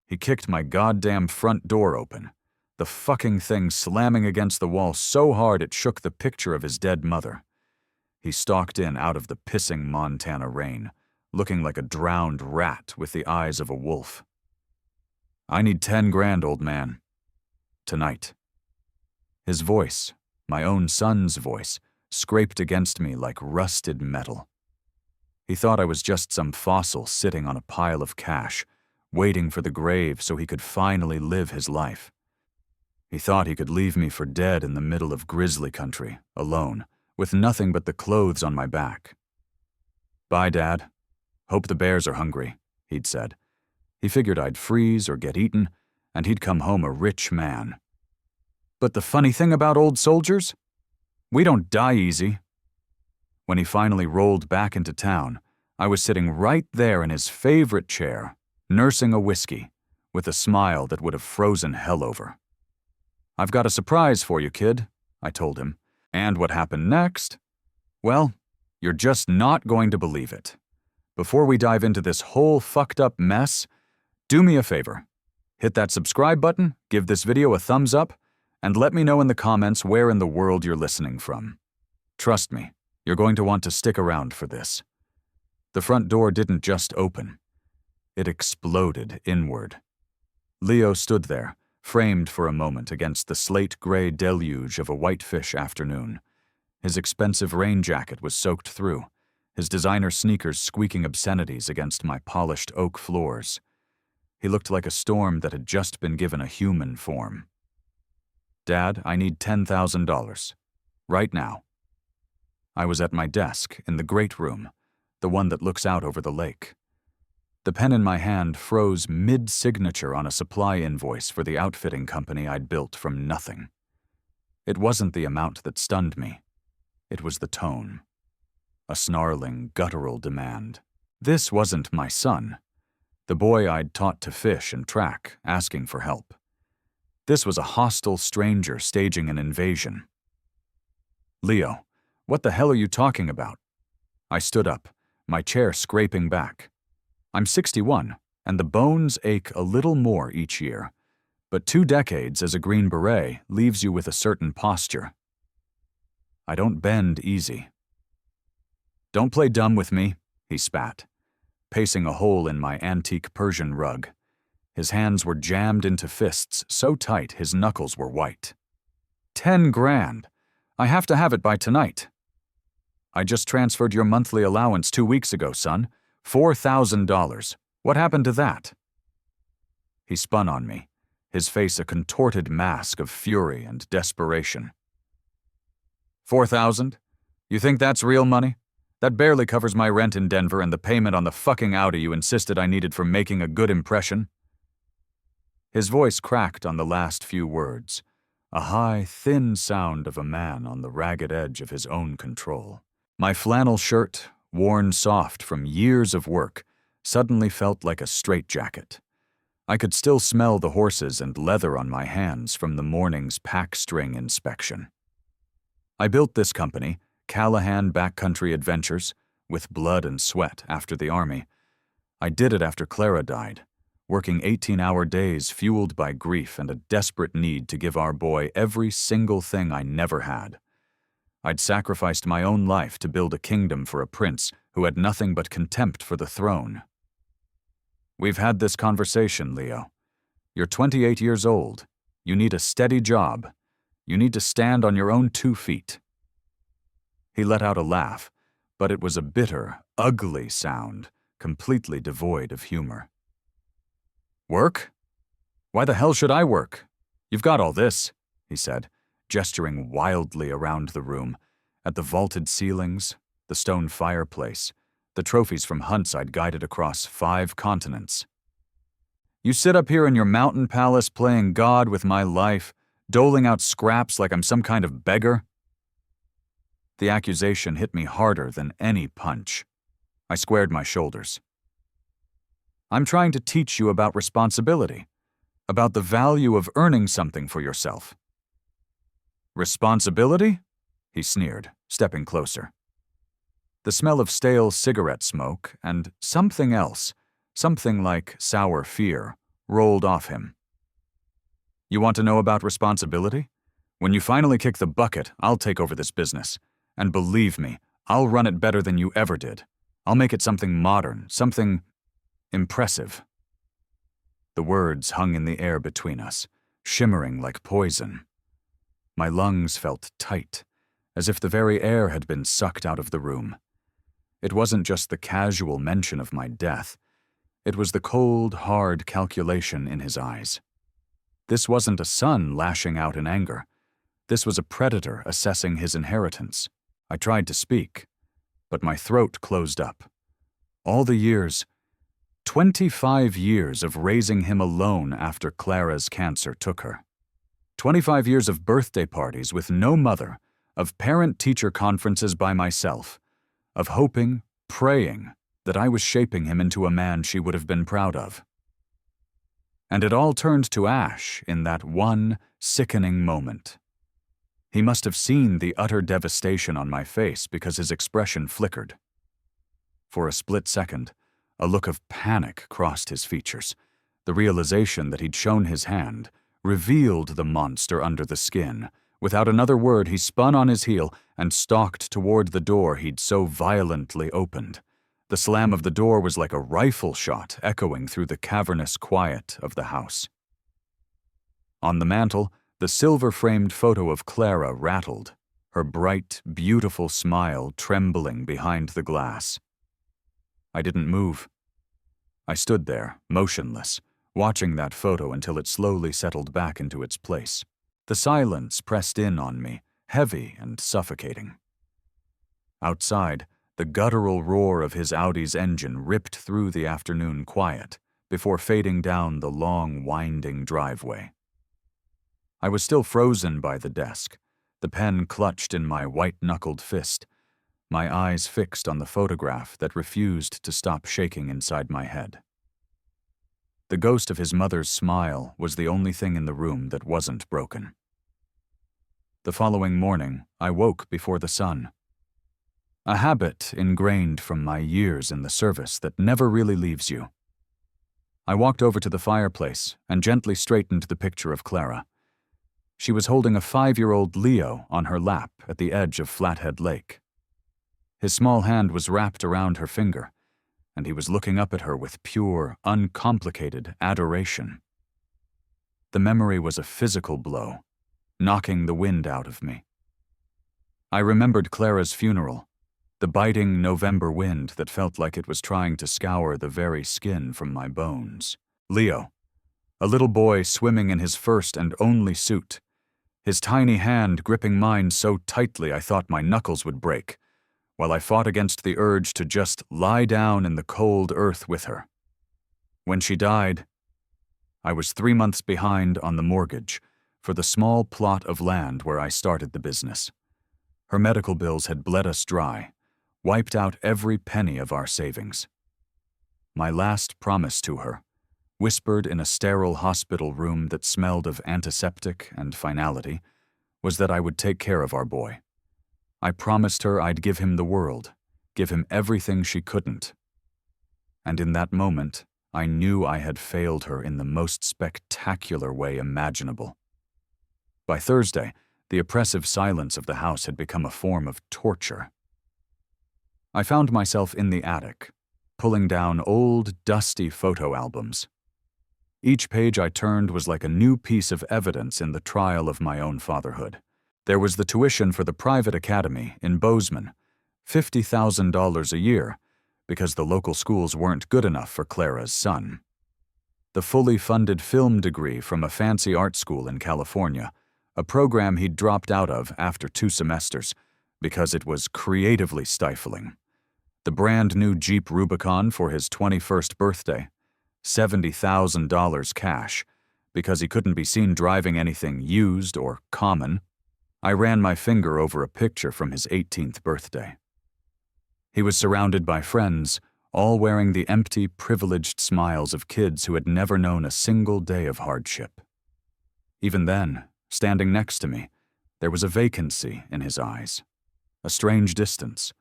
He kicked my goddamn front door open, the fucking thing slamming against the wall so hard it shook the picture of his dead mother. He stalked in out of the pissing Montana rain, looking like a drowned rat with the eyes of a wolf. "I need 10 grand, old man. Tonight." His voice, my own son's voice, scraped against me like rusted metal. He thought I was just some fossil sitting on a pile of cash, waiting for the grave so he could finally live his life. He thought he could leave me for dead in the middle of Grizzly country, alone, with nothing but the clothes on my back. "Bye, Dad. Hope the bears are hungry," he'd said. He figured I'd freeze or get eaten, and he'd come home a rich man. But the funny thing about old soldiers? We don't die easy. When he finally rolled back into town, I was sitting right there in his favorite chair, nursing a whiskey, with a smile that would have frozen hell over. "I've got a surprise for you, kid," I told him. And what happened next? Well, you're just not going to believe it. Before we dive into this whole fucked up mess, do me a favor. Hit that subscribe button, give this video a thumbs up, and let me know in the comments where in the world you're listening from. Trust me, you're going to want to stick around for this. The front door didn't just open. It exploded inward. Leo stood there, framed for a moment against the slate-gray deluge of a whitefish afternoon. His expensive rain jacket was soaked through, his designer sneakers squeaking obscenities against my polished oak floors. He looked like a storm that had just been given a human form. "Dad, I need $10,000. Right now." I was at my desk in the great room, the one that looks out over the lake. The pen in my hand froze mid-signature on a supply invoice for the outfitting company I'd built from nothing. It wasn't the amount that stunned me. It was the tone. A snarling, guttural demand. This wasn't my son, the boy I'd taught to fish and track, asking for help. This was a hostile stranger staging an invasion. "Leo, what the hell are you talking about?" I stood up, my chair scraping back. I'm 61, and the bones ache a little more each year, but 2 decades as a Green Beret leaves you with a certain posture. I don't bend easy. "Don't play dumb with me," he spat, pacing a hole in my antique Persian rug. His hands were jammed into fists so tight his knuckles were white. 10 grand. I have to have it by tonight." "I just transferred your monthly allowance 2 weeks ago, son. $4,000. What happened to that?" He spun on me, his face a contorted mask of fury and desperation. 4,000? You think that's real money? That barely covers my rent in Denver and the payment on the fucking Audi you insisted I needed for making a good impression." His voice cracked on the last few words, a high, thin sound of a man on the ragged edge of his own control. My flannel shirt, worn soft from years of work, suddenly felt like a straitjacket. I could still smell the horses and leather on my hands from the morning's pack string inspection. I built this company, Callahan Backcountry Adventures, with blood and sweat after the Army. I did it after Clara died, working 18-hour days fueled by grief and a desperate need to give our boy every single thing I never had. I'd sacrificed my own life to build a kingdom for a prince who had nothing but contempt for the throne. "We've had this conversation, Leo. You're 28 years old. You need a steady job. You need to stand on your own 2 feet. He let out a laugh, but it was a bitter, ugly sound, completely devoid of humor. "Work? Why the hell should I work? You've got all this," he said, gesturing wildly around the room, at the vaulted ceilings, the stone fireplace, the trophies from hunts I'd guided across 5 continents. "You sit up here in your mountain palace playing God with my life, doling out scraps like I'm some kind of beggar?" The accusation hit me harder than any punch. I squared my shoulders. "I'm trying to teach you about responsibility, about the value of earning something for yourself." "Responsibility?" he sneered, stepping closer. The smell of stale cigarette smoke and something else, something like sour fear, rolled off him. You want to know about responsibility? When you finally kick the bucket, I'll take over this business. And believe me, I'll run it better than you ever did. I'll make it something modern, something impressive. The words hung in the air between us, shimmering like poison. My lungs felt tight, as if the very air had been sucked out of the room. It wasn't just the casual mention of my death. It was the cold, hard calculation in his eyes. This wasn't a son lashing out in anger. This was a predator assessing his inheritance. I tried to speak, but my throat closed up. All the years, 25 years of raising him alone after Clara's cancer took her. 25 years of birthday parties with no mother, of parent-teacher conferences by myself, of hoping, praying that I was shaping him into a man she would have been proud of. And it all turned to ash in that one sickening moment. He must have seen the utter devastation on my face because his expression flickered. For a split second, a look of panic crossed his features. The realization that he'd shown his hand revealed the monster under the skin. Without another word, he spun on his heel and stalked toward the door he'd so violently opened. The slam of the door was like a rifle shot echoing through the cavernous quiet of the house. On the mantel, the silver-framed photo of Clara rattled, her bright, beautiful smile trembling behind the glass. I didn't move. I stood there, motionless, watching that photo until it slowly settled back into its place. The silence pressed in on me, heavy and suffocating. Outside, the guttural roar of his Audi's engine ripped through the afternoon quiet before fading down the long, winding driveway. I was still frozen by the desk, the pen clutched in my white-knuckled fist, my eyes fixed on the photograph that refused to stop shaking inside my head. The ghost of his mother's smile was the only thing in the room that wasn't broken. The following morning, I woke before the sun. A habit ingrained from my years in the service that never really leaves you. I walked over to the fireplace and gently straightened the picture of Clara. She was holding a 5-year-old Leo on her lap at the edge of Flathead Lake. His small hand was wrapped around her finger, and he was looking up at her with pure, uncomplicated adoration. The memory was a physical blow, knocking the wind out of me. I remembered Clara's funeral, the biting November wind that felt like it was trying to scour the very skin from my bones. Leo, a little boy swimming in his first and only suit, his tiny hand gripping mine so tightly I thought my knuckles would break, while I fought against the urge to just lie down in the cold earth with her. When she died, I was 3 months behind on the mortgage for the small plot of land where I started the business. Her medical bills had bled us dry, wiped out every penny of our savings. My last promise to her, whispered in a sterile hospital room that smelled of antiseptic and finality, was that I would take care of our boy. I promised her I'd give him the world, give him everything she couldn't. And in that moment, I knew I had failed her in the most spectacular way imaginable. By Thursday, the oppressive silence of the house had become a form of torture. I found myself in the attic, pulling down old, dusty photo albums. Each page I turned was like a new piece of evidence in the trial of my own fatherhood. There was the tuition for the private academy in Bozeman, $50,000 a year, because the local schools weren't good enough for Clara's son. The fully funded film degree from a fancy art school in California, a program he'd dropped out of after 2 semesters because it was creatively stifling. The brand new Jeep Rubicon for his 21st birthday, $70,000 cash, because he couldn't be seen driving anything used or common. I ran my finger over a picture from his 18th birthday. He was surrounded by friends, all wearing the empty, privileged smiles of kids who had never known a single day of hardship. Even then, standing next to me, there was a vacancy in his eyes, a strange distance.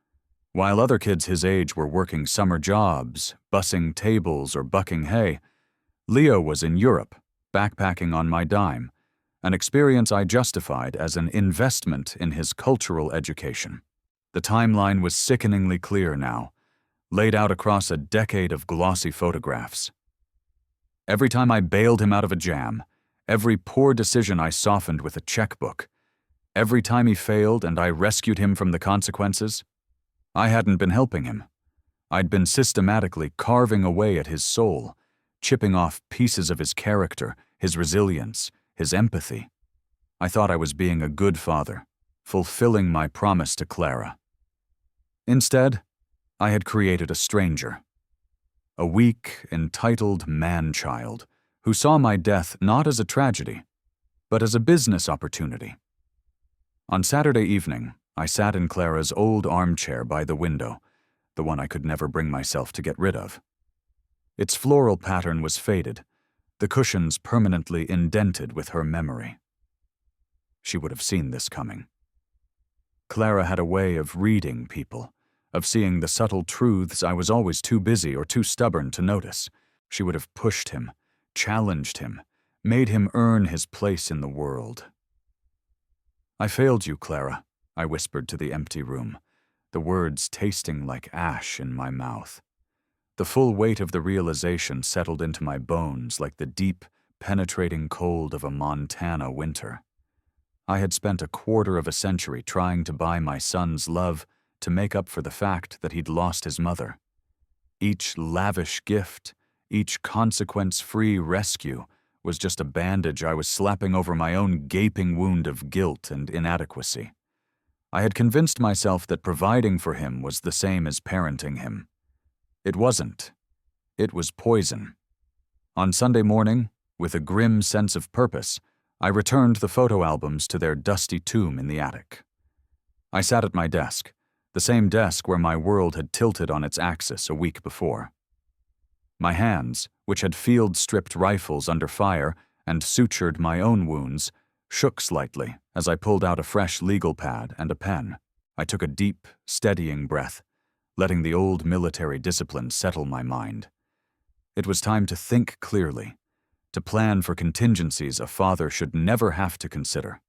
While other kids his age were working summer jobs, bussing tables, or bucking hay, Leo was in Europe, backpacking on my dime, an experience I justified as an investment in his cultural education. The timeline was sickeningly clear now, laid out across a decade of glossy photographs. Every time I bailed him out of a jam, every poor decision I softened with a checkbook, every time he failed and I rescued him from the consequences, I hadn't been helping him. I'd been systematically carving away at his soul, chipping off pieces of his character, his resilience, his empathy. I thought I was being a good father, fulfilling my promise to Clara. Instead, I had created a stranger. A weak, entitled man-child who saw my death not as a tragedy, but as a business opportunity. On Saturday evening, I sat in Clara's old armchair by the window, the one I could never bring myself to get rid of. Its floral pattern was faded, the cushions permanently indented with her memory. She would have seen this coming. Clara had a way of reading people, of seeing the subtle truths I was always too busy or too stubborn to notice. She would have pushed him, challenged him, made him earn his place in the world. "I failed you, Clara," I whispered to the empty room, the words tasting like ash in my mouth. The full weight of the realization settled into my bones like the deep, penetrating cold of a Montana winter. I had spent a quarter of a century trying to buy my son's love to make up for the fact that he'd lost his mother. Each lavish gift, each consequence-free rescue was just a bandage I was slapping over my own gaping wound of guilt and inadequacy. I had convinced myself that providing for him was the same as parenting him. It wasn't. It was poison. On Sunday morning, with a grim sense of purpose, I returned the photo albums to their dusty tomb in the attic. I sat at my desk, the same desk where my world had tilted on its axis a week before. My hands, which had field-stripped rifles under fire and sutured my own wounds, shook slightly as I pulled out a fresh legal pad and a pen. I took a deep, steadying breath, letting the old military discipline settle my mind. It was time to think clearly, to plan for contingencies a father should never have to consider.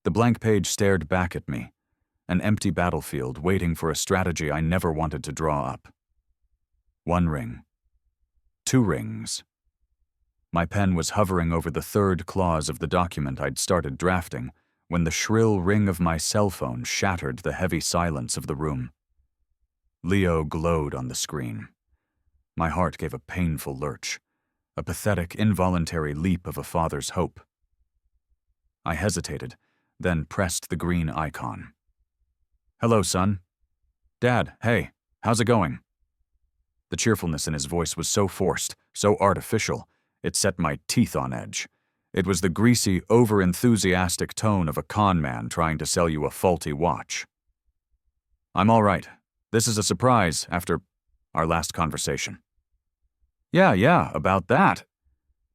The blank page stared back at me, an empty battlefield waiting for a strategy I never wanted to draw up. 1 ring. 2 rings. My pen was hovering over the 3rd clause of the document I'd started drafting when the shrill ring of my cell phone shattered the heavy silence of the room. Leo glowed on the screen. My heart gave a painful lurch, a pathetic, involuntary leap of a father's hope. I hesitated, then pressed the green icon. "Hello, son." "Dad, hey, how's it going?" The cheerfulness in his voice was so forced, so artificial, it set my teeth on edge. It was the greasy, over-enthusiastic tone of a con man trying to sell you a faulty watch. "I'm all right. This is a surprise after our last conversation." Yeah, about that."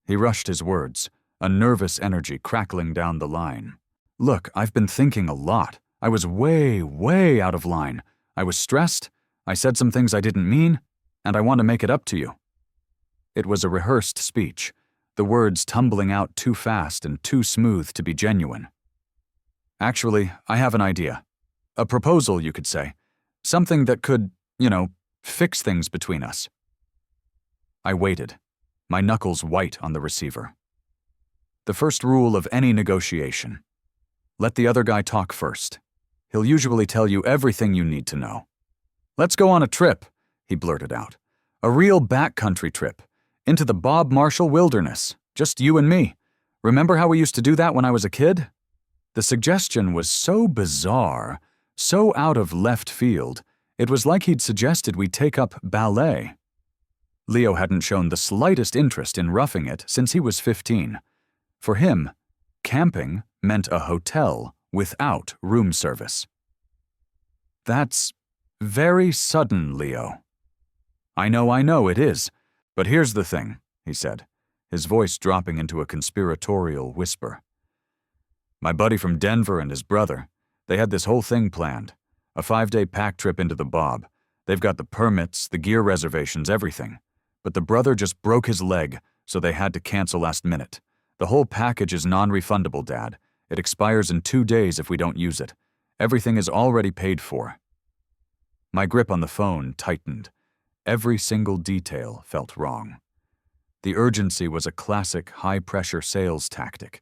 He rushed his words, a nervous energy crackling down the line. "Look, I've been thinking a lot. I was way out of line. I was stressed, I said some things I didn't mean, and I want to make it up to you." It was a rehearsed speech, the words tumbling out too fast and too smooth to be genuine. "Actually, I have an idea. A proposal, you could say. Something that could, fix things between us." I waited, my knuckles white on the receiver. The first rule of any negotiation: let the other guy talk first. He'll usually tell you everything you need to know. "Let's go on a trip," he blurted out. "A real backcountry trip, into the Bob Marshall wilderness, just you and me. Remember how we used to do that when I was a kid?" The suggestion was so bizarre, so out of left field, it was like he'd suggested we take up ballet. Leo hadn't shown the slightest interest in roughing it since he was 15. For him, camping meant a hotel without room service. "That's very sudden, Leo." I know it is. But here's the thing," he said, his voice dropping into a conspiratorial whisper. "My buddy from Denver and his brother, they had this whole thing planned. A 5-day pack trip into the Bob. They've got the permits, the gear reservations, everything. But the brother just broke his leg, so they had to cancel last minute. The whole package is non-refundable, Dad. It expires in 2 days if we don't use it. Everything is already paid for. My grip on the phone tightened. Every single detail felt wrong. The urgency was a classic high-pressure sales tactic,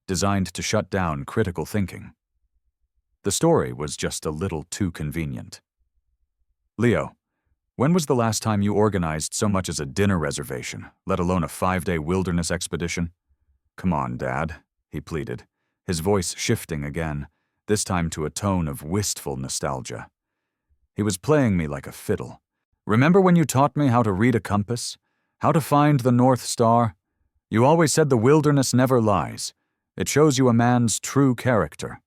designed to shut down critical thinking. The story was just a little too convenient. Leo, when was the last time you organized so much as a dinner reservation, let alone a 5-day wilderness expedition? Come on, Dad, he pleaded, his voice shifting again, this time to a tone of wistful nostalgia. He was playing me like a fiddle. Remember when you taught me how to read a compass? How to find the North Star? You always said the wilderness never lies. It shows you a man's true character.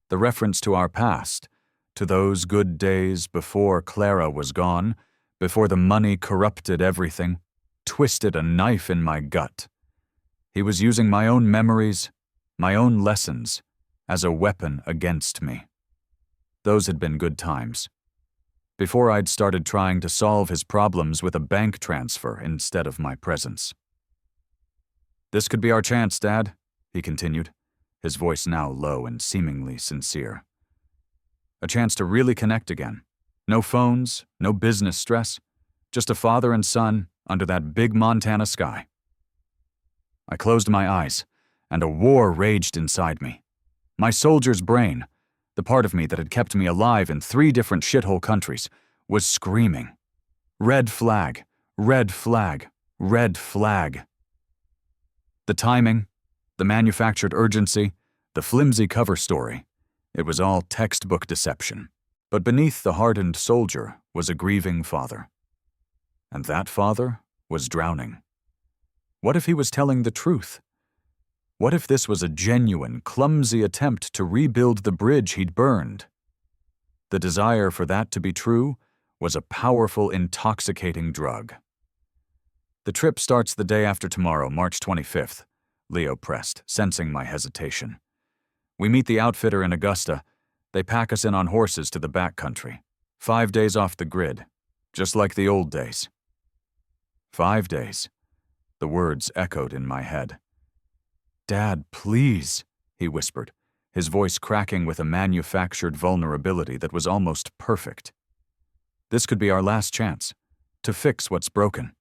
The reference to our past, to those good days before Clara was gone, before the money corrupted everything, twisted a knife in my gut. He was using my own memories, my own lessons, as a weapon against me. Those had been good times. Before I'd started trying to solve his problems with a bank transfer instead of my presence. This could be our chance, Dad, he continued, his voice now low and seemingly sincere. A chance to really connect again. No phones, no business stress, just a father and son under that big Montana sky. I closed my eyes, and a war raged inside me. My soldier's brain, the part of me that had kept me alive in 3 different shithole countries, was screaming. Red flag, red flag, red flag. The timing, the manufactured urgency, the flimsy cover story, it was all textbook deception. But beneath the hardened soldier was a grieving father. And that father was drowning. What if he was telling the truth? What if this was a genuine, clumsy attempt to rebuild the bridge he'd burned? The desire for that to be true was a powerful, intoxicating drug. The trip starts the day after tomorrow, March 25th, Leo pressed, sensing my hesitation. We meet the outfitter in Augusta. They pack us in on horses to the backcountry. 5 days off the grid, just like the old days. 5 days. The words echoed in my head. Dad, please, he whispered, his voice cracking with a manufactured vulnerability that was almost perfect. This could be our last chance, to fix what's broken.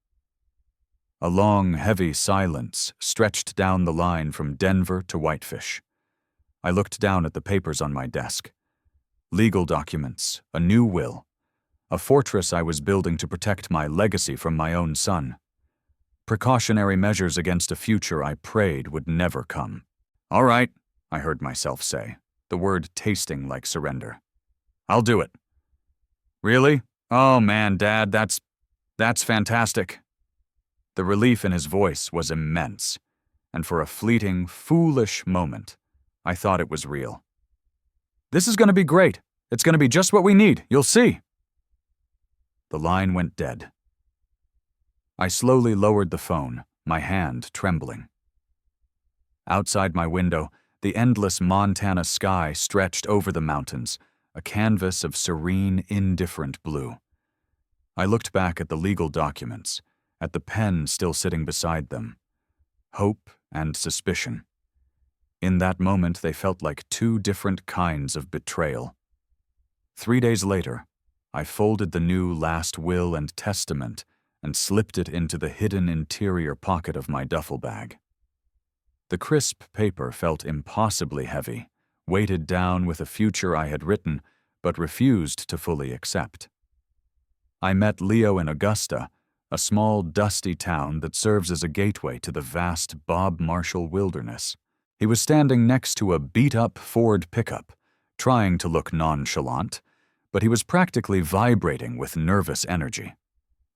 A long, heavy silence stretched down the line from Denver to Whitefish. I looked down at the papers on my desk. Legal documents, a new will, a fortress I was building to protect my legacy from my own son. Precautionary measures against a future I prayed would never come. All right, I heard myself say, the word tasting like surrender. I'll do it. Really? Oh man, Dad, that's fantastic. The relief in his voice was immense, and for a fleeting, foolish moment, I thought it was real. This is going to be great. It's going to be just what we need. You'll see. The line went dead. I slowly lowered the phone, my hand trembling. Outside my window, the endless Montana sky stretched over the mountains, a canvas of serene, indifferent blue. I looked back at the legal documents, at the pen still sitting beside them. Hope and suspicion. In that moment, they felt like 2 different kinds of betrayal. 3 days later, I folded the new last will and testament and slipped it into the hidden interior pocket of my duffel bag. The crisp paper felt impossibly heavy, weighted down with a future I had written but refused to fully accept. I met Leo in Augusta, a small, dusty town that serves as a gateway to the vast Bob Marshall wilderness. He was standing next to a beat-up Ford pickup, trying to look nonchalant, but he was practically vibrating with nervous energy.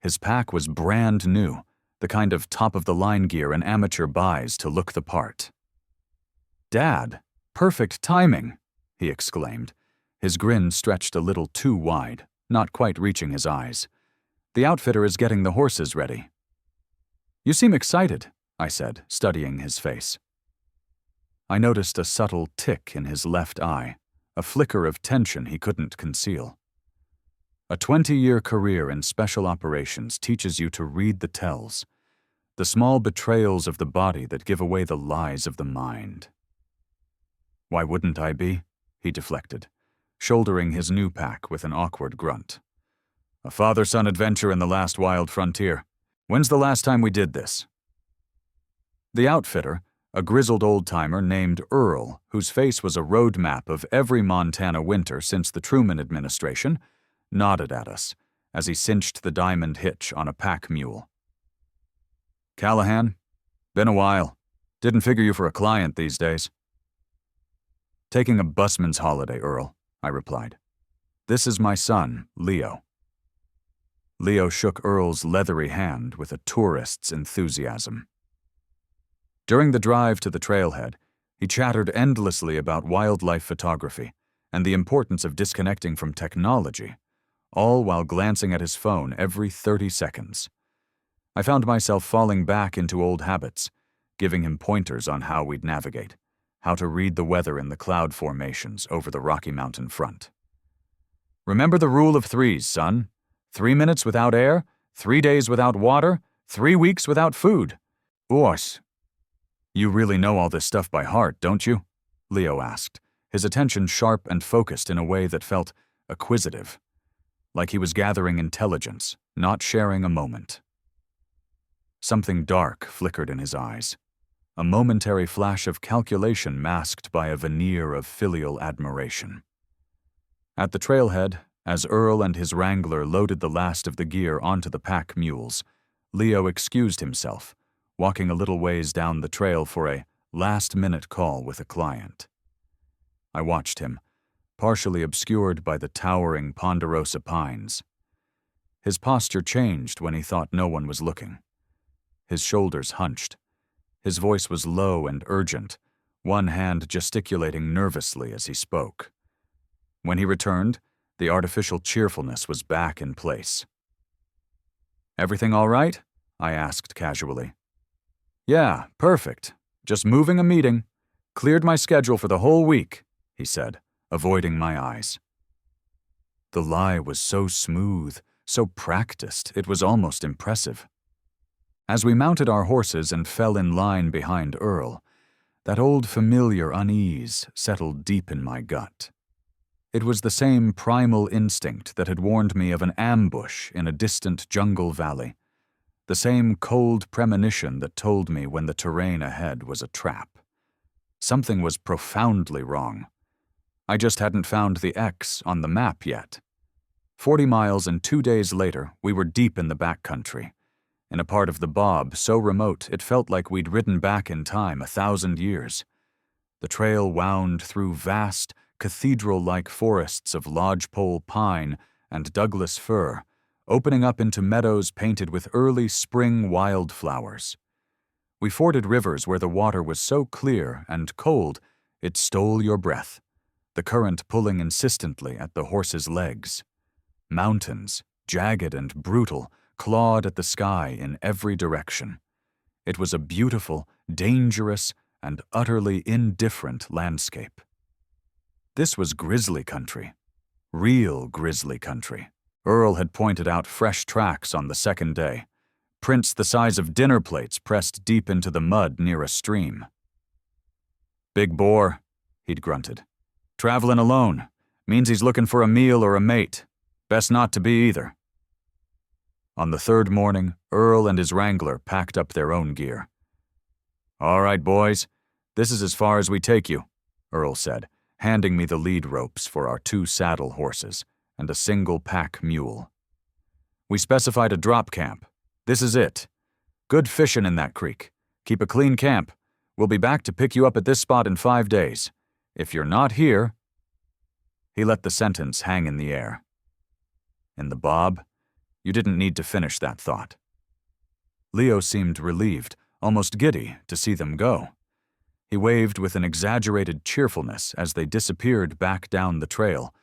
His pack was brand new, the kind of top-of-the-line gear an amateur buys to look the part. "Dad, perfect timing," he exclaimed. His grin stretched a little too wide, not quite reaching his eyes. "The outfitter is getting the horses ready." "You seem excited," I said, studying his face. I noticed a subtle tick in his left eye, a flicker of tension he couldn't conceal. A 20-year career in special operations teaches you to read the tells. the small betrayals of the body that give away the lies of the mind. "Why wouldn't I be?" he deflected, shouldering his new pack with an awkward grunt. "A father-son adventure in the last wild frontier. When's the last time we did this?" The outfitter, a grizzled old-timer named Earl, whose face was a road map of every Montana winter since the Truman administration, nodded at us as he cinched the diamond hitch on a pack mule. "Callahan? Been a while. Didn't figure you for a client these days." "Taking a busman's holiday, Earl," I replied. "This is my son, Leo." Leo shook Earl's leathery hand with a tourist's enthusiasm. During the drive to the trailhead, he chattered endlessly about wildlife photography and the importance of disconnecting from technology, all while glancing at his phone every 30 seconds. I found myself falling back into old habits, giving him pointers on how we'd navigate, how to read the weather in the cloud formations over the Rocky Mountain front. "Remember the rule of threes, son. 3 minutes without air, 3 days without water, 3 weeks without food. Oos." "You really know all this stuff by heart, don't you?" Leo asked, his attention sharp and focused in a way that felt acquisitive, like he was gathering intelligence, not sharing a moment. Something dark flickered in his eyes, a momentary flash of calculation masked by a veneer of filial admiration. At the trailhead, as Earl and his wrangler loaded the last of the gear onto the pack mules, Leo excused himself, walking a little ways down the trail for a last-minute call with a client. I watched him, partially obscured by the towering ponderosa pines. His posture changed when he thought no one was looking. His shoulders hunched. His voice was low and urgent, one hand gesticulating nervously as he spoke. When he returned, the artificial cheerfulness was back in place. "Everything all right?" I asked casually. "Yeah, perfect. Just moving a meeting. Cleared my schedule for the whole week," he said, avoiding my eyes. The lie was so smooth, so practiced, it was almost impressive. As we mounted our horses and fell in line behind Earl, that old familiar unease settled deep in my gut. It was the same primal instinct that had warned me of an ambush in a distant jungle valley, the same cold premonition that told me when the terrain ahead was a trap. Something was profoundly wrong. I just hadn't found the X on the map yet. 40 miles and 2 days later, we were deep in the backcountry, in a part of the Bob so remote it felt like we'd ridden back in time 1,000 years. The trail wound through vast, cathedral-like forests of lodgepole pine and Douglas fir, opening up into meadows painted with early spring wildflowers. We forded rivers where the water was so clear and cold it stole your breath, the current pulling insistently at the horse's legs. Mountains, jagged and brutal, clawed at the sky in every direction. It was a beautiful, dangerous, and utterly indifferent landscape. This was grizzly country. Real grizzly country. Earl had pointed out fresh tracks on the second day, prints the size of dinner plates pressed deep into the mud near a stream. "Big bore," he'd grunted. "Traveling alone. Means he's looking for a meal or a mate. Best not to be either." On the third morning, Earl and his wrangler packed up their own gear. "All right, boys. This is as far as we take you," Earl said, handing me the lead ropes for our 2 saddle horses and a single pack mule. "We specified a drop camp. This is it. Good fishing in that creek. Keep a clean camp. We'll be back to pick you up at this spot in 5 days. If you're not here..." He let the sentence hang in the air. In the Bob, you didn't need to finish that thought. Leo seemed relieved, almost giddy, to see them go. He waved with an exaggerated cheerfulness as they disappeared back down the trail,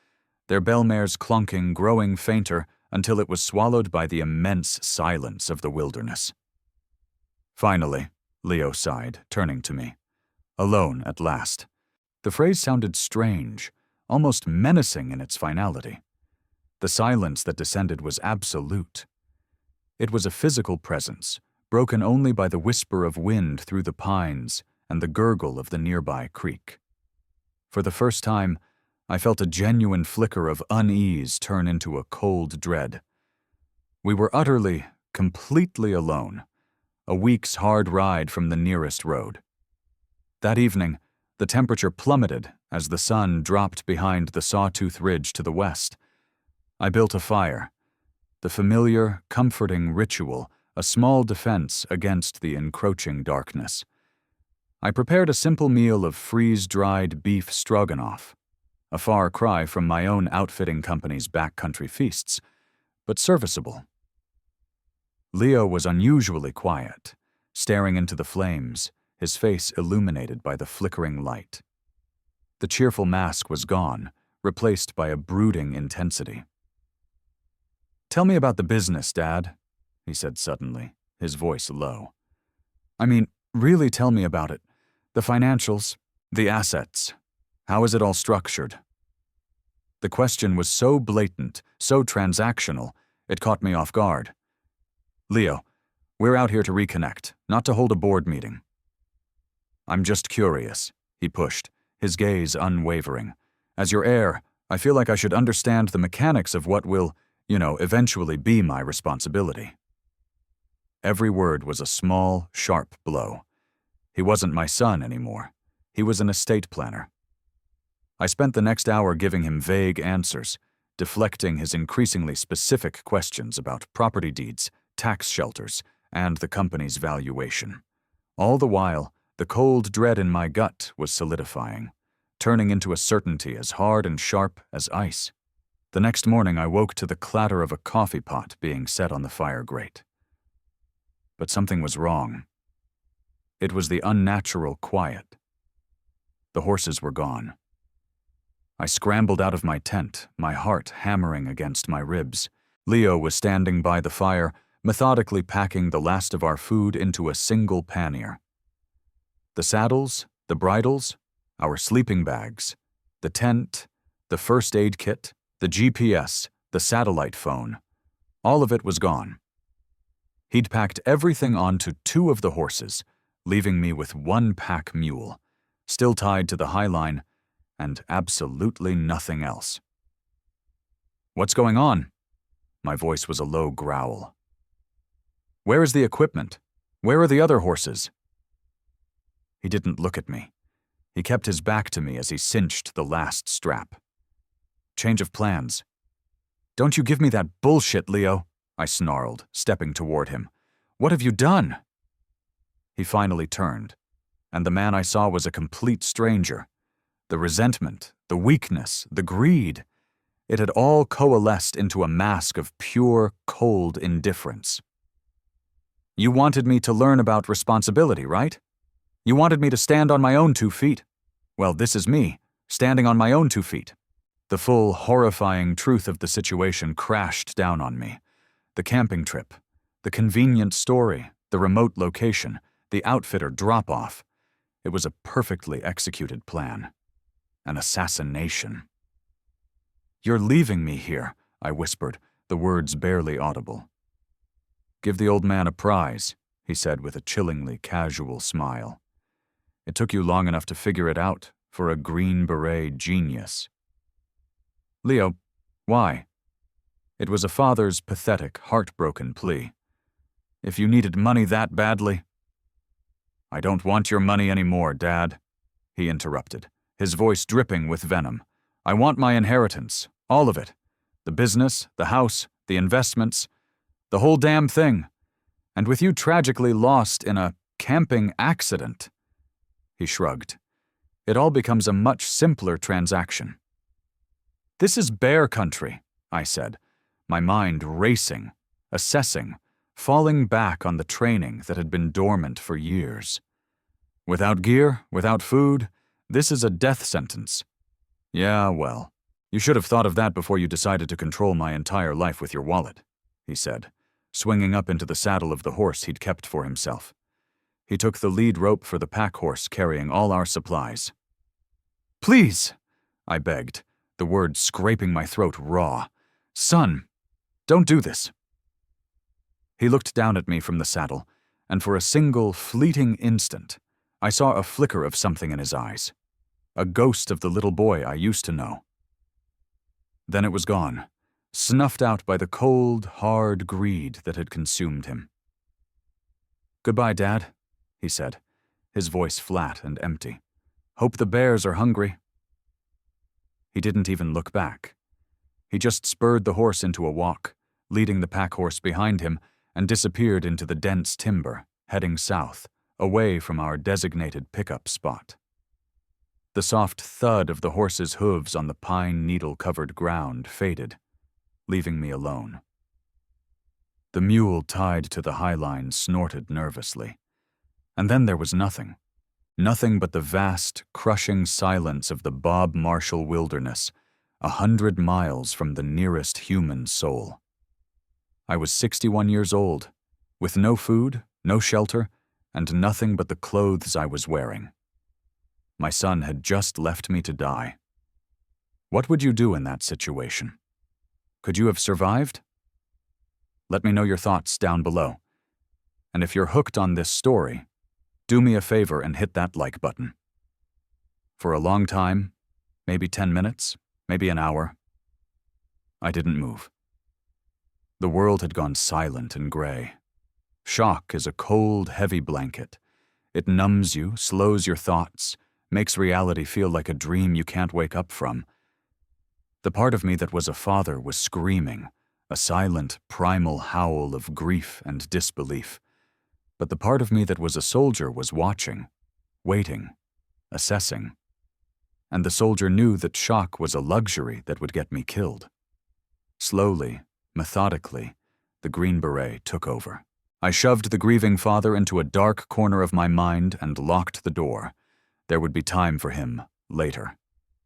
their bell mare's clunking growing fainter until it was swallowed by the immense silence of the wilderness. "Finally," Leo sighed, turning to me. "Alone at last." The phrase sounded strange, almost menacing in its finality. The silence that descended was absolute. It was a physical presence, broken only by the whisper of wind through the pines and the gurgle of the nearby creek. For the first time, I felt a genuine flicker of unease turn into a cold dread. We were utterly, completely alone, a week's hard ride from the nearest road. That evening, the temperature plummeted as the sun dropped behind the Sawtooth Ridge to the west. I built a fire, the familiar, comforting ritual, a small defense against the encroaching darkness. I prepared a simple meal of freeze-dried beef stroganoff, a far cry from my own outfitting company's backcountry feasts, but serviceable. Leo was unusually quiet, staring into the flames, his face illuminated by the flickering light. The cheerful mask was gone, replaced by a brooding intensity. "Tell me about the business, Dad," he said suddenly, his voice low. "I mean, really tell me about it. The financials, the assets. How is it all structured?" The question was so blatant, so transactional, it caught me off guard. "Leo, we're out here to reconnect, not to hold a board meeting." "I'm just curious," he pushed, his gaze unwavering. "As your heir, I feel like I should understand the mechanics of what will, eventually be my responsibility." Every word was a small, sharp blow. He wasn't my son anymore. He was an estate planner. I spent the next hour giving him vague answers, deflecting his increasingly specific questions about property deeds, tax shelters, and the company's valuation. All the while, the cold dread in my gut was solidifying, turning into a certainty as hard and sharp as ice. The next morning, I woke to the clatter of a coffee pot being set on the fire grate. But something was wrong. It was the unnatural quiet. The horses were gone. I scrambled out of my tent, my heart hammering against my ribs. Leo was standing by the fire, methodically packing the last of our food into a single pannier. The saddles, the bridles, our sleeping bags, the tent, the first aid kit, the GPS, the satellite phone, all of it was gone. He'd packed everything onto 2 of the horses, leaving me with 1 pack mule, still tied to the highline, and absolutely nothing else. "What's going on?" My voice was a low growl. "Where is the equipment? Where are the other horses?" He didn't look at me. He kept his back to me as he cinched the last strap. "Change of plans." "Don't you give me that bullshit, Leo," I snarled, stepping toward him. "What have you done?" He finally turned, and the man I saw was a complete stranger. The resentment, the weakness, the greed, it had all coalesced into a mask of pure, cold indifference. "You wanted me to learn about responsibility, right? You wanted me to stand on my own 2 feet. Well, this is me, standing on my own 2 feet." The full, horrifying truth of the situation crashed down on me. The camping trip, the convenient story, the remote location, the outfitter drop-off. It was a perfectly executed plan. An assassination. "You're leaving me here," I whispered, the words barely audible. "Give the old man a prize," he said with a chillingly casual smile. "It took you long enough to figure it out for a Green Beret genius." "Leo, why?" It was a father's pathetic, heartbroken plea. "If you needed money that badly—" "I don't want your money anymore, Dad," he interrupted, his voice dripping with venom. "I want my inheritance, all of it. The business, the house, the investments, the whole damn thing. And with you tragically lost in a camping accident." He shrugged. "It all becomes a much simpler transaction." "This is bear country," I said, my mind racing, assessing, falling back on the training that had been dormant for years. "Without gear, without food, this is a death sentence." "Yeah, well, you should have thought of that before you decided to control my entire life with your wallet," he said, swinging up into the saddle of the horse he'd kept for himself. He took the lead rope for the pack horse carrying all our supplies. "Please," I begged, the words scraping my throat raw. "Son, don't do this." He looked down at me from the saddle, and for a single, fleeting instant, I saw a flicker of something in his eyes, a ghost of the little boy I used to know. Then it was gone, snuffed out by the cold, hard greed that had consumed him. "Goodbye, Dad," he said, his voice flat and empty. "Hope the bears are hungry." He didn't even look back. He just spurred the horse into a walk, leading the pack horse behind him, and disappeared into the dense timber, heading south, away from our designated pickup spot. The soft thud of the horse's hooves on the pine needle-covered ground faded, leaving me alone. The mule tied to the highline snorted nervously. And then there was nothing. Nothing but the vast, crushing silence of the Bob Marshall wilderness, 100 miles from the nearest human soul. I was 61 years old, with no food, no shelter, and nothing but the clothes I was wearing. My son had just left me to die. What would you do in that situation? Could you have survived? Let me know your thoughts down below. And if you're hooked on this story, do me a favor and hit that like button. For a long time, maybe 10 minutes, maybe an hour, I didn't move. The world had gone silent and gray. Shock is a cold, heavy blanket. It numbs you, slows your thoughts, makes reality feel like a dream you can't wake up from. The part of me that was a father was screaming, a silent, primal howl of grief and disbelief. But the part of me that was a soldier was watching, waiting, assessing. And the soldier knew that shock was a luxury that would get me killed. Slowly, methodically, the Green Beret took over. I shoved the grieving father into a dark corner of my mind and locked the door. There would be time for him later.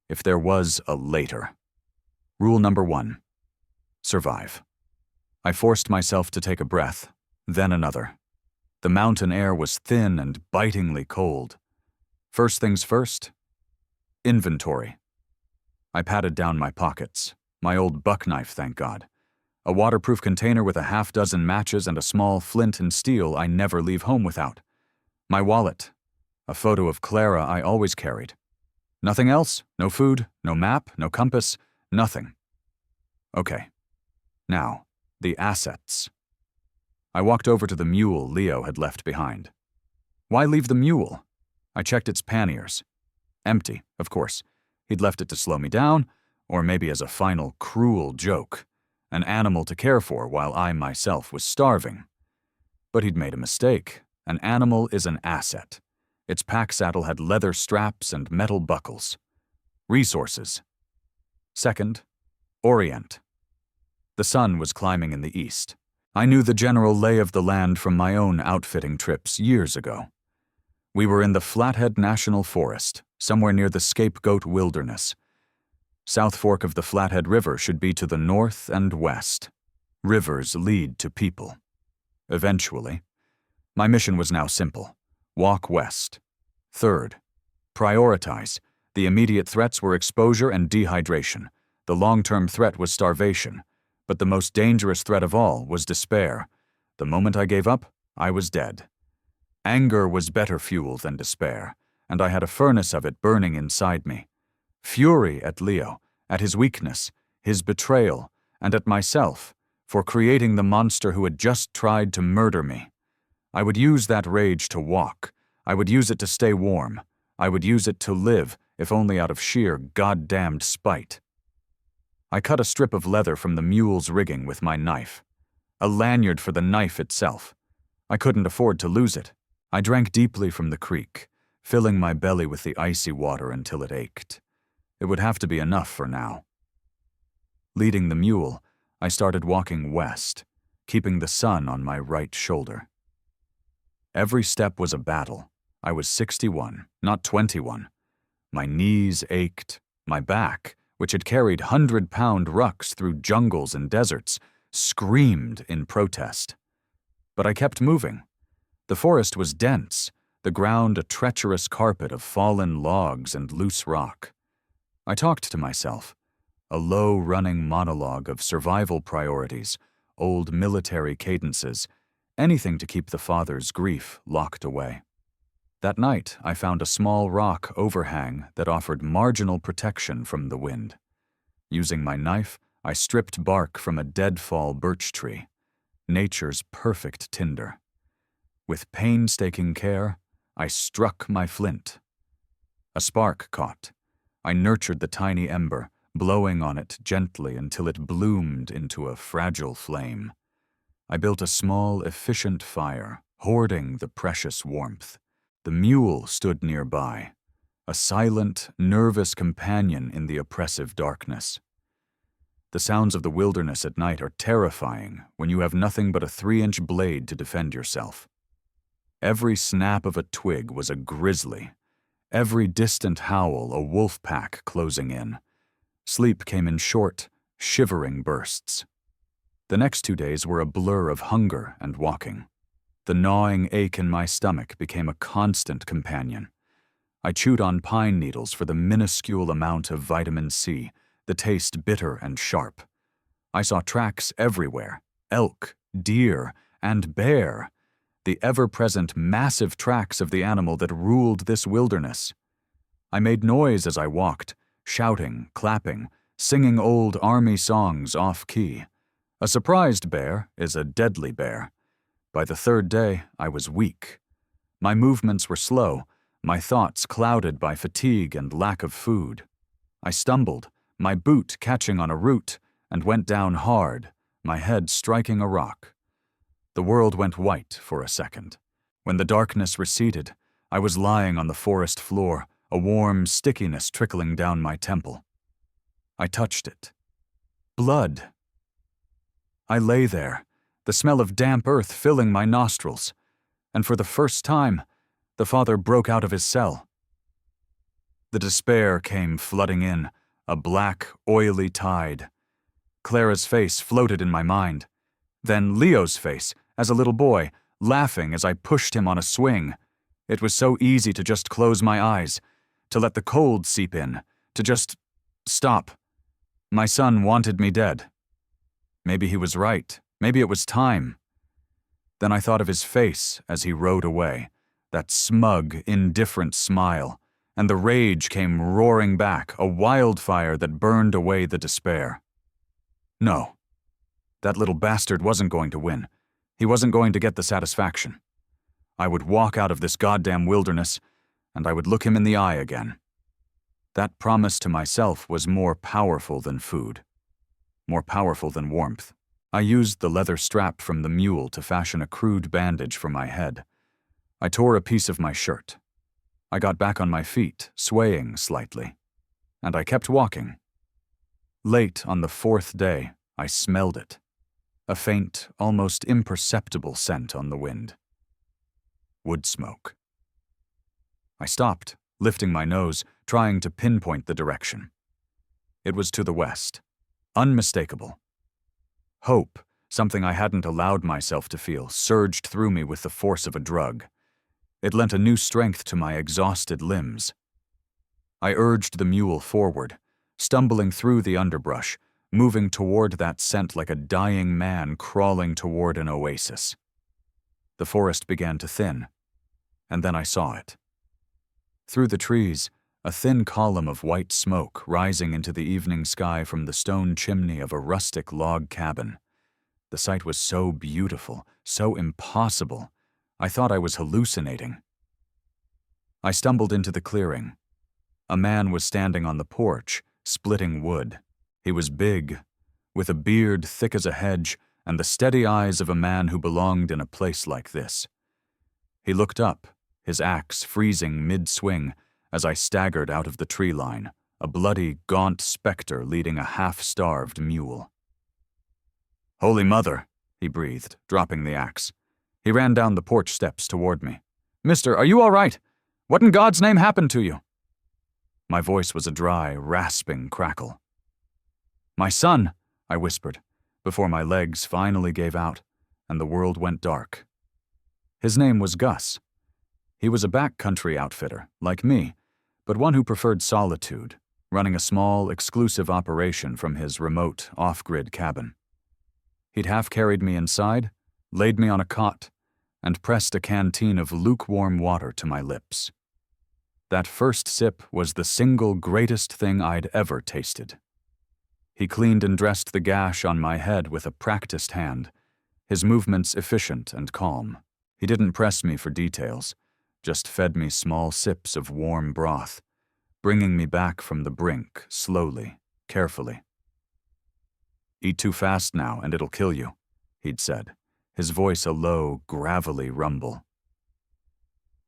If there was a later. Rule number 1. Survive. I forced myself to take a breath, then another. The mountain air was thin and bitingly cold. First things first, inventory. I patted down my pockets, my old buck knife, thank God. A waterproof container with a half-dozen matches and a small flint and steel I never leave home without. My wallet, a photo of Clara I always carried. Nothing else? No food, no map, no compass, nothing. Okay. Now, the assets. I walked over to the mule Leo had left behind. Why leave the mule? I checked its panniers. Empty, of course. He'd left it to slow me down, or maybe as a final cruel joke. An animal to care for while I myself was starving. But he'd made a mistake. An animal is an asset. Its pack saddle had leather straps and metal buckles. Resources. Second, orient. The sun was climbing in the east. I knew the general lay of the land from my own outfitting trips years ago. We were in the Flathead National Forest, somewhere near the Scapegoat Wilderness. South Fork of the Flathead River should be to the north and west. Rivers lead to people. Eventually. My mission was now simple. Walk west. Third, prioritize. The immediate threats were exposure and dehydration. The long-term threat was starvation. But the most dangerous threat of all was despair. The moment I gave up, I was dead. Anger was better fuel than despair, and I had a furnace of it burning inside me. Fury at Leo, at his weakness, his betrayal, and at myself, for creating the monster who had just tried to murder me. I would use that rage to walk. I would use it to stay warm. I would use it to live, if only out of sheer goddamned spite. I cut a strip of leather from the mule's rigging with my knife. A lanyard for the knife itself. I couldn't afford to lose it. I drank deeply from the creek, filling my belly with the icy water until it ached. It would have to be enough for now. Leading the mule, I started walking west, keeping the sun on my right shoulder. Every step was a battle. I was 61, not 21. My knees ached, my back, which had carried 100-pound rucks through jungles and deserts, screamed in protest. But I kept moving. The forest was dense, the ground a treacherous carpet of fallen logs and loose rock. I talked to myself, a low-running monologue of survival priorities, old military cadences, anything to keep the father's grief locked away. That night, I found a small rock overhang that offered marginal protection from the wind. Using my knife, I stripped bark from a deadfall birch tree, nature's perfect tinder. With painstaking care, I struck my flint. A spark caught. I nurtured the tiny ember, blowing on it gently until it bloomed into a fragile flame. I built a small, efficient fire, hoarding the precious warmth. The mule stood nearby, a silent, nervous companion in the oppressive darkness. The sounds of the wilderness at night are terrifying when you have nothing but a 3-inch blade to defend yourself. Every snap of a twig was a grizzly, every distant howl a wolf pack closing in. Sleep came in short, shivering bursts. The next 2 days were a blur of hunger and walking. The gnawing ache in my stomach became a constant companion. I chewed on pine needles for the minuscule amount of vitamin C, the taste bitter and sharp. I saw tracks everywhere: elk, deer, and bear, the ever-present massive tracks of the animal that ruled this wilderness. I made noise as I walked, shouting, clapping, singing old army songs off-key. A surprised bear is a deadly bear. By the 3rd day, I was weak. My movements were slow, my thoughts clouded by fatigue and lack of food. I stumbled, my boot catching on a root, and went down hard, my head striking a rock. The world went white for a second. When the darkness receded, I was lying on the forest floor, a warm stickiness trickling down my temple. I touched it. Blood. I lay there, the smell of damp earth filling my nostrils, and for the first time, the father broke out of his cell. The despair came flooding in, a black, oily tide. Clara's face floated in my mind. Then Leo's face, as a little boy, laughing as I pushed him on a swing. It was so easy to just close my eyes, to let the cold seep in, to just stop. My son wanted me dead. Maybe he was right. Maybe it was time. Then I thought of his face as he rode away, that smug, indifferent smile, and the rage came roaring back, a wildfire that burned away the despair. No, that little bastard wasn't going to win. He wasn't going to get the satisfaction. I would walk out of this goddamn wilderness, and I would look him in the eye again. That promise to myself was more powerful than food, more powerful than warmth. I used the leather strap from the mule to fashion a crude bandage for my head. I tore a piece of my shirt. I got back on my feet, swaying slightly, and I kept walking. Late on the 4th day, I smelled it, a faint, almost imperceptible scent on the wind. Wood smoke. I stopped, lifting my nose, trying to pinpoint the direction. It was to the west, unmistakable. Hope, something I hadn't allowed myself to feel, surged through me with the force of a drug. It lent a new strength to my exhausted limbs. I urged the mule forward, stumbling through the underbrush, moving toward that scent like a dying man crawling toward an oasis. The forest began to thin, and then I saw it. Through the trees, a thin column of white smoke rising into the evening sky from the stone chimney of a rustic log cabin. The sight was so beautiful, so impossible, I thought I was hallucinating. I stumbled into the clearing. A man was standing on the porch, splitting wood. He was big, with a beard thick as a hedge and the steady eyes of a man who belonged in a place like this. He looked up, his axe freezing mid-swing, as I staggered out of the tree line, a bloody, gaunt specter leading a half-starved mule. "Holy Mother," he breathed, dropping the axe. He ran down the porch steps toward me. "Mister, are you all right? What in God's name happened to you?" My voice was a dry, rasping crackle. "My son," I whispered, before my legs finally gave out, and the world went dark. His name was Gus. He was a backcountry outfitter, like me, but one who preferred solitude, running a small, exclusive operation from his remote, off-grid cabin. He'd half carried me inside, laid me on a cot, and pressed a canteen of lukewarm water to my lips. That first sip was the single greatest thing I'd ever tasted. He cleaned and dressed the gash on my head with a practiced hand, his movements efficient and calm. He didn't press me for details, just fed me small sips of warm broth, bringing me back from the brink slowly, carefully. "Eat too fast now and it'll kill you," he'd said, his voice a low, gravelly rumble.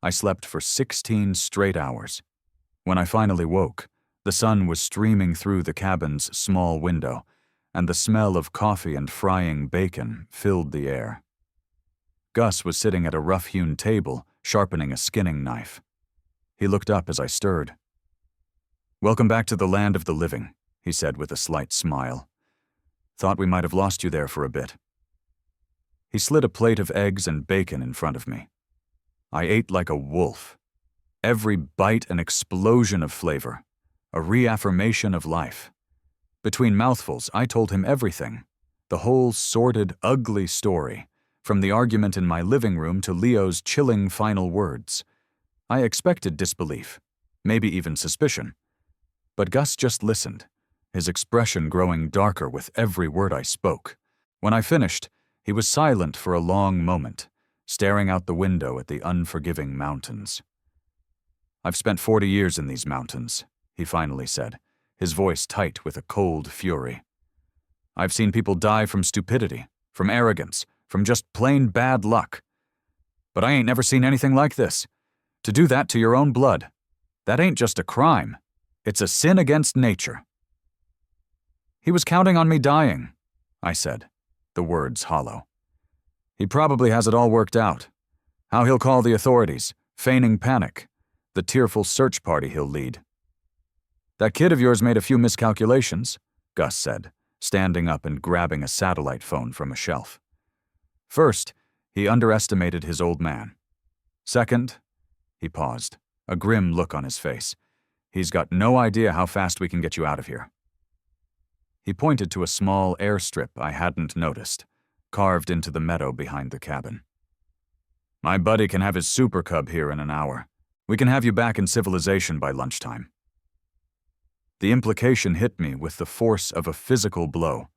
I slept for 16 straight hours. When I finally woke, the sun was streaming through the cabin's small window, and the smell of coffee and frying bacon filled the air. Gus was sitting at a rough-hewn table, sharpening a skinning knife. He looked up as I stirred. "Welcome back to the land of the living," he said with a slight smile. "Thought we might have lost you there for a bit." He slid a plate of eggs and bacon in front of me. I ate like a wolf. Every bite an explosion of flavor, a reaffirmation of life. Between mouthfuls, I told him everything, the whole sordid, ugly story, from the argument in my living room to Leo's chilling final words. I expected disbelief, maybe even suspicion. But Gus just listened, his expression growing darker with every word I spoke. When I finished, he was silent for a long moment, staring out the window at the unforgiving mountains. "I've spent 40 years in these mountains," he finally said, his voice tight with a cold fury. "I've seen people die from stupidity, from arrogance, from just plain bad luck. But I ain't never seen anything like this. To do that to your own blood, that ain't just a crime. It's a sin against nature." "He was counting on me dying," I said, the words hollow. "He probably has it all worked out. How he'll call the authorities, feigning panic, the tearful search party he'll lead." "That kid of yours made a few miscalculations," Gus said, standing up and grabbing a satellite phone from a shelf. "First, he underestimated his old man. Second," he paused, a grim look on his face, "he's got no idea how fast we can get you out of here." He pointed to a small airstrip I hadn't noticed, carved into the meadow behind the cabin. "My buddy can have his super cub here in an hour. We can have you back in civilization by lunchtime." The implication hit me with the force of a physical blow.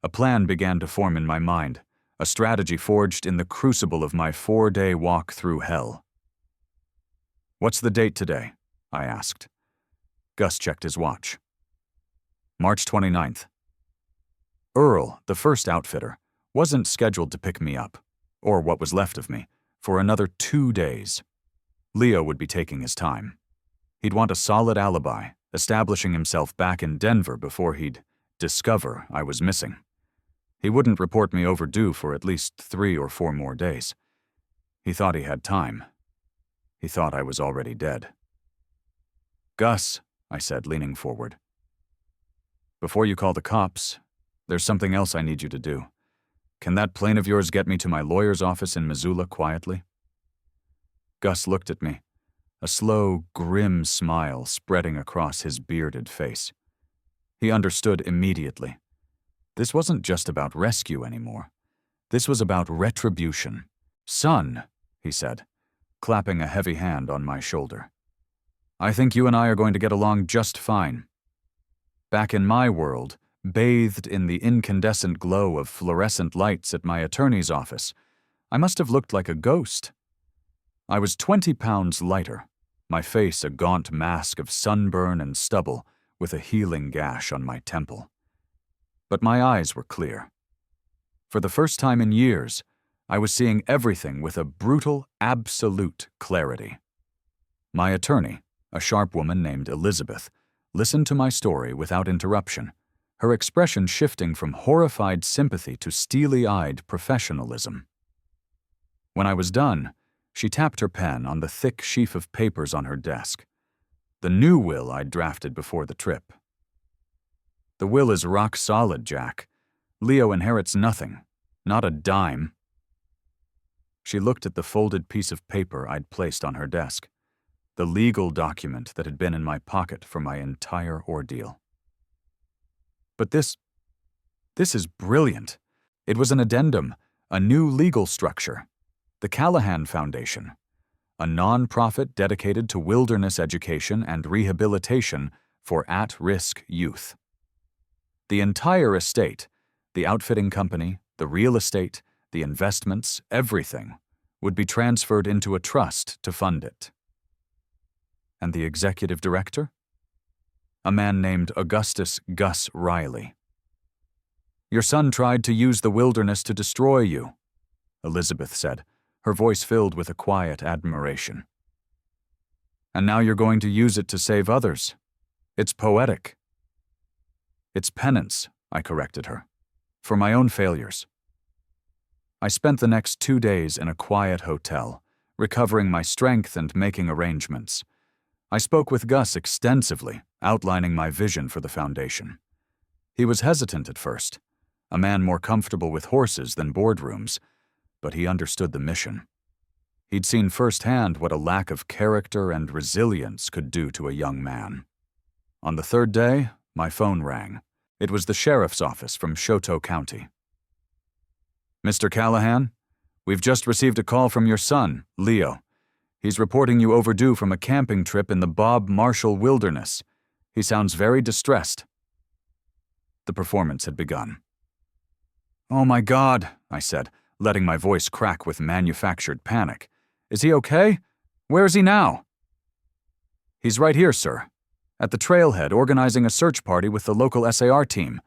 A plan began to form in my mind, a strategy forged in the crucible of my 4-day walk through hell. "What's the date today?" I asked. Gus checked his watch. "March 29th. Earl, the first outfitter, wasn't scheduled to pick me up, or what was left of me, for another 2 days. Leo would be taking his time. He'd want a solid alibi, establishing himself back in Denver before he'd discover I was missing. He wouldn't report me overdue for at least 3 or 4 more days. He thought he had time. He thought I was already dead. "Gus," I said, leaning forward. "Before you call the cops, there's something else I need you to do. Can that plane of yours get me to my lawyer's office in Missoula quietly?" Gus looked at me, a slow, grim smile spreading across his bearded face. He understood immediately. This wasn't just about rescue anymore. This was about retribution. "Son," he said, clapping a heavy hand on my shoulder, "I think you and I are going to get along just fine. Back in my world, bathed in the incandescent glow of fluorescent lights at my attorney's office, I must have looked like a ghost. I was 20 pounds lighter, my face a gaunt mask of sunburn and stubble with a healing gash on my temple. But my eyes were clear. For the first time in years, I was seeing everything with a brutal, absolute clarity. My attorney, a sharp woman named Elizabeth, listened to my story without interruption, her expression shifting from horrified sympathy to steely-eyed professionalism. When I was done, she tapped her pen on the thick sheaf of papers on her desk. The new will I'd drafted before the trip. "The will is rock solid, Jack. Leo inherits nothing, not a dime." She looked at the folded piece of paper I'd placed on her desk, the legal document that had been in my pocket for my entire ordeal. "But this is brilliant. It was an addendum, A new legal structure. The Callahan Foundation. A non-profit dedicated to wilderness education and rehabilitation for at-risk youth. The entire estate, the outfitting company, the real estate, the investments, everything, would be transferred into a trust to fund it. And the executive director? A man named Augustus Gus Riley. "Your son tried to use the wilderness to destroy you," Elizabeth said, her voice filled with a quiet admiration. "And now you're going to use it to save others. It's poetic." "It's penance," I corrected her, "for my own failures." I spent the next 2 days in a quiet hotel, recovering my strength and making arrangements. I spoke with Gus extensively, outlining my vision for the foundation. He was hesitant at first, a man more comfortable with horses than boardrooms, but he understood the mission. He'd seen firsthand what a lack of character and resilience could do to a young man. On the 3rd day, my phone rang. It was the sheriff's office from Choteau County. "Mr. Callahan, we've just received a call from your son, Leo. He's reporting you overdue from a camping trip in the Bob Marshall Wilderness. He sounds very distressed." The performance had begun. "Oh my God," I said, letting my voice crack with manufactured panic. "Is he okay? Where is he now?" "He's right here, sir. At the trailhead, organizing a search party with the local SAR team."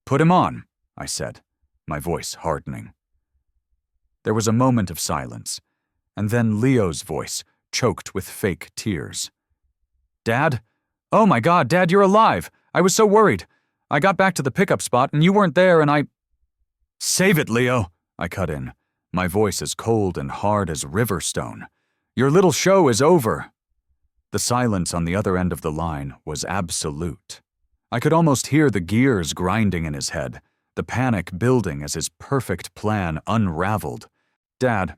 "Put him on," I said, my voice hardening. There was a moment of silence, and then Leo's voice, choked with fake tears. "Dad? Oh my God, Dad, you're alive! I was so worried. I got back to the pickup spot and you weren't there and I—" "Save it, Leo," I cut in, my voice as cold and hard as river stone. "Your little show is over." The silence on the other end of the line was absolute. I could almost hear the gears grinding in his head, the panic building as his perfect plan unraveled. "Dad,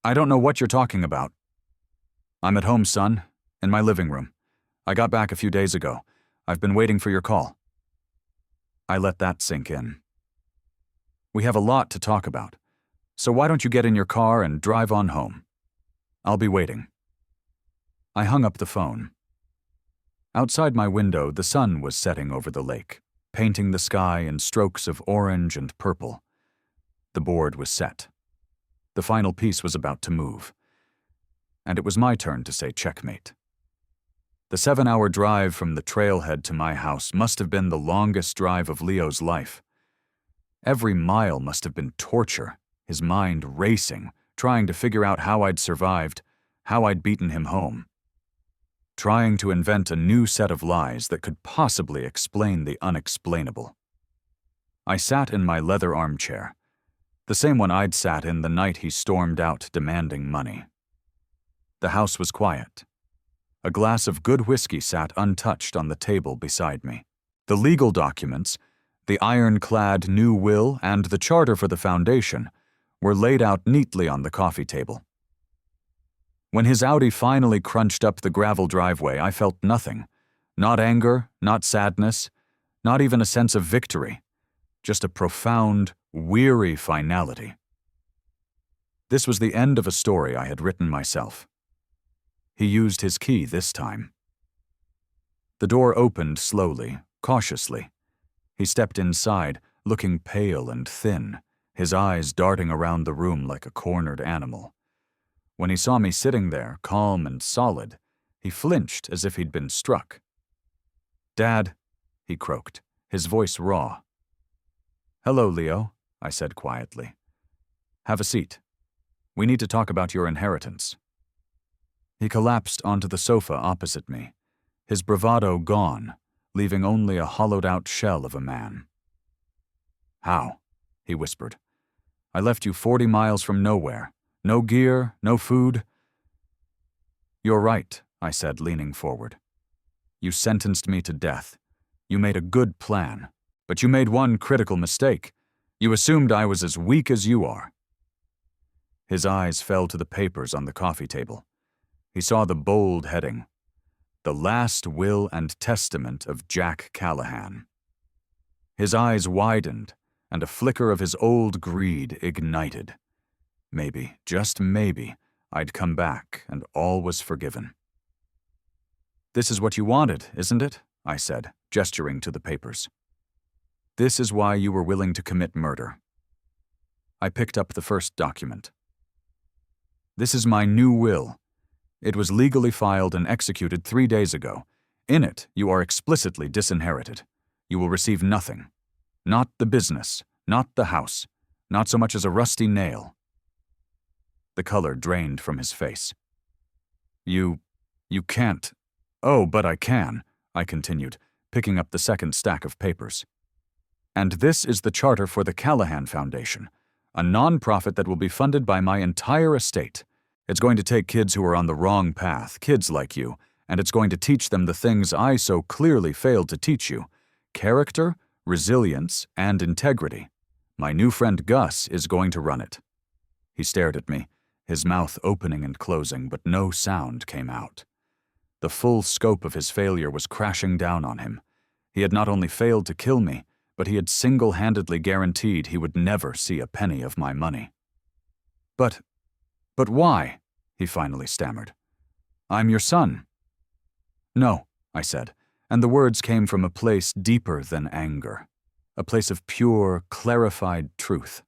I don't know what you're talking about." "I'm at home, son, in my living room. I got back a few days ago. I've been waiting for your call." I let that sink in. "We have a lot to talk about, so why don't you get in your car and drive on home? I'll be waiting." I hung up the phone. Outside my window, the sun was setting over the lake, painting the sky in strokes of orange and purple. The board was set. The final piece was about to move. And it was my turn to say checkmate. The 7-hour drive from the trailhead to my house must have been the longest drive of Leo's life. Every mile must have been torture, his mind racing, trying to figure out how I'd survived, how I'd beaten him home. Trying to invent a new set of lies that could possibly explain the unexplainable. I sat in my leather armchair, the same one I'd sat in the night he stormed out demanding money. The house was quiet. A glass of good whiskey sat untouched on the table beside me. The legal documents, the ironclad new will and the charter for the foundation, were laid out neatly on the coffee table. When his Audi finally crunched up the gravel driveway, I felt nothing. Not anger, not sadness, not even a sense of victory. Just a profound, weary finality. This was the end of a story I had written myself. He used his key this time. The door opened slowly, cautiously. He stepped inside, looking pale and thin, his eyes darting around the room like a cornered animal. When he saw me sitting there, calm and solid, he flinched as if he'd been struck. "Dad," he croaked, his voice raw. "Hello, Leo," I said quietly. "Have a seat. We need to talk about your inheritance." He collapsed onto the sofa opposite me, his bravado gone, leaving only a hollowed-out shell of a man. "How?" he whispered. "I left you 40 miles from nowhere. No gear, no food." "You're right," I said, leaning forward. "You sentenced me to death. You made a good plan, but you made one critical mistake. You assumed I was as weak as you are." His eyes fell to the papers on the coffee table. He saw the bold heading, "The Last Will and Testament of Jack Callahan." His eyes widened, and a flicker of his old greed ignited. Maybe, just maybe, I'd come back and all was forgiven. "This is what you wanted, isn't it?" I said, gesturing to the papers. "This is why you were willing to commit murder." I picked up the first document. "This is my new will. It was legally filed and executed 3 days ago. In it, you are explicitly disinherited. You will receive nothing. Not the business, not the house, not so much as a rusty nail." The color drained from his face. You can't." "Oh, but I can," I continued, picking up the second stack of papers. "And this is the charter for the Callahan Foundation, a non-profit that will be funded by my entire estate. It's going to take kids who are on the wrong path, kids like you, and it's going to teach them the things I so clearly failed to teach you: character, resilience, and integrity. My new friend Gus is going to run it." He stared at me, his mouth opening and closing, but no sound came out. The full scope of his failure was crashing down on him. He had not only failed to kill me, but he had single-handedly guaranteed he would never see a penny of my money. But why?" he finally stammered. "I'm your son." "No," I said, and the words came from a place deeper than anger, a place of pure, clarified truth.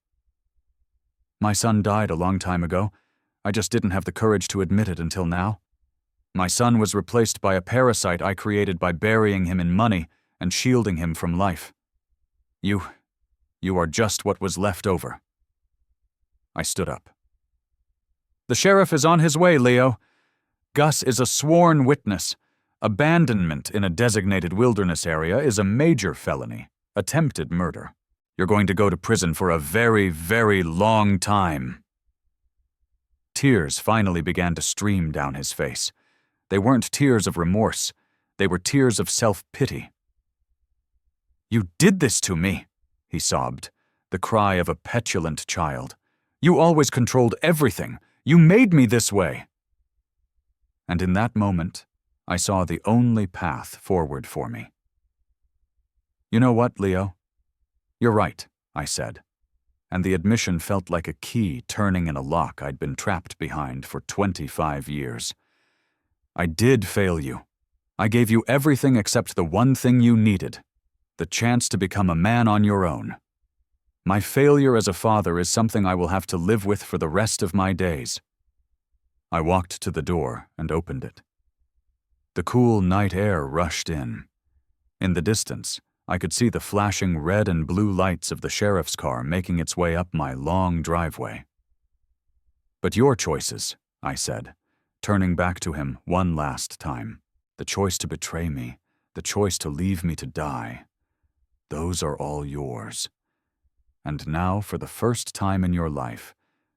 "My son died a long time ago. I just didn't have the courage to admit it until now. My son was replaced by a parasite I created by burying him in money and shielding him from life. You are just what was left over." I stood up. "The sheriff is on his way, Leo. Gus is a sworn witness. Abandonment in a designated wilderness area is a major felony, attempted murder. You're going to go to prison for a very, very long time." Tears finally began to stream down his face. They weren't tears of remorse. They were tears of self-pity. "You did this to me," he sobbed, the cry of a petulant child. "You always controlled everything. You made me this way." And in that moment, I saw the only path forward for me. "You know what, Leo? You're right," I said, and the admission felt like a key turning in a lock I'd been trapped behind for 25 years. "I did fail you. I gave you everything except the one thing you needed, the chance to become a man on your own. My failure as a father is something I will have to live with for the rest of my days." I walked to the door and opened it. The cool night air rushed in. In the distance, I could see the flashing red and blue lights of the sheriff's car making its way up my long driveway. "But your choices," I said, turning back to him one last time. "The choice to betray me, the choice to leave me to die, those are all yours. And now, for the first time in your life,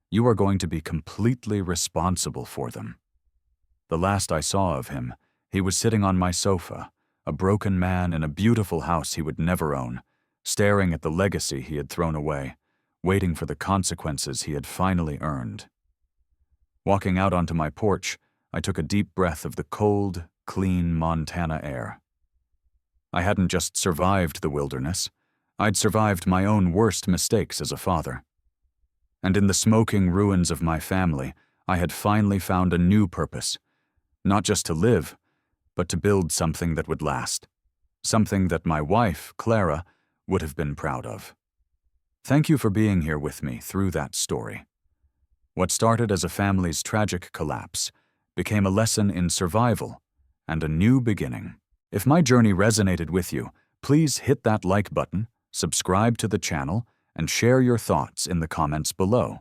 you are going to be completely responsible for them." The last I saw of him, he was sitting on my sofa, a broken man in a beautiful house he would never own, staring at the legacy he had thrown away, waiting for the consequences he had finally earned. Walking out onto my porch, I took a deep breath of the cold, clean Montana air. I hadn't just survived the wilderness, I'd survived my own worst mistakes as a father. And in the smoking ruins of my family, I had finally found a new purpose, not just to live, but to build something that would last, something that my wife, Clara, would have been proud of. Thank you for being here with me through that story. What started as a family's tragic collapse became a lesson in survival and a new beginning. If my journey resonated with you, please hit that like button, subscribe to the channel, and share your thoughts in the comments below.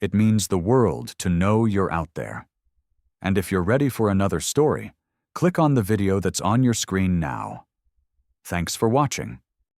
It means the world to know you're out there. And if you're ready for another story, click on the video that's on your screen now. Thanks for watching.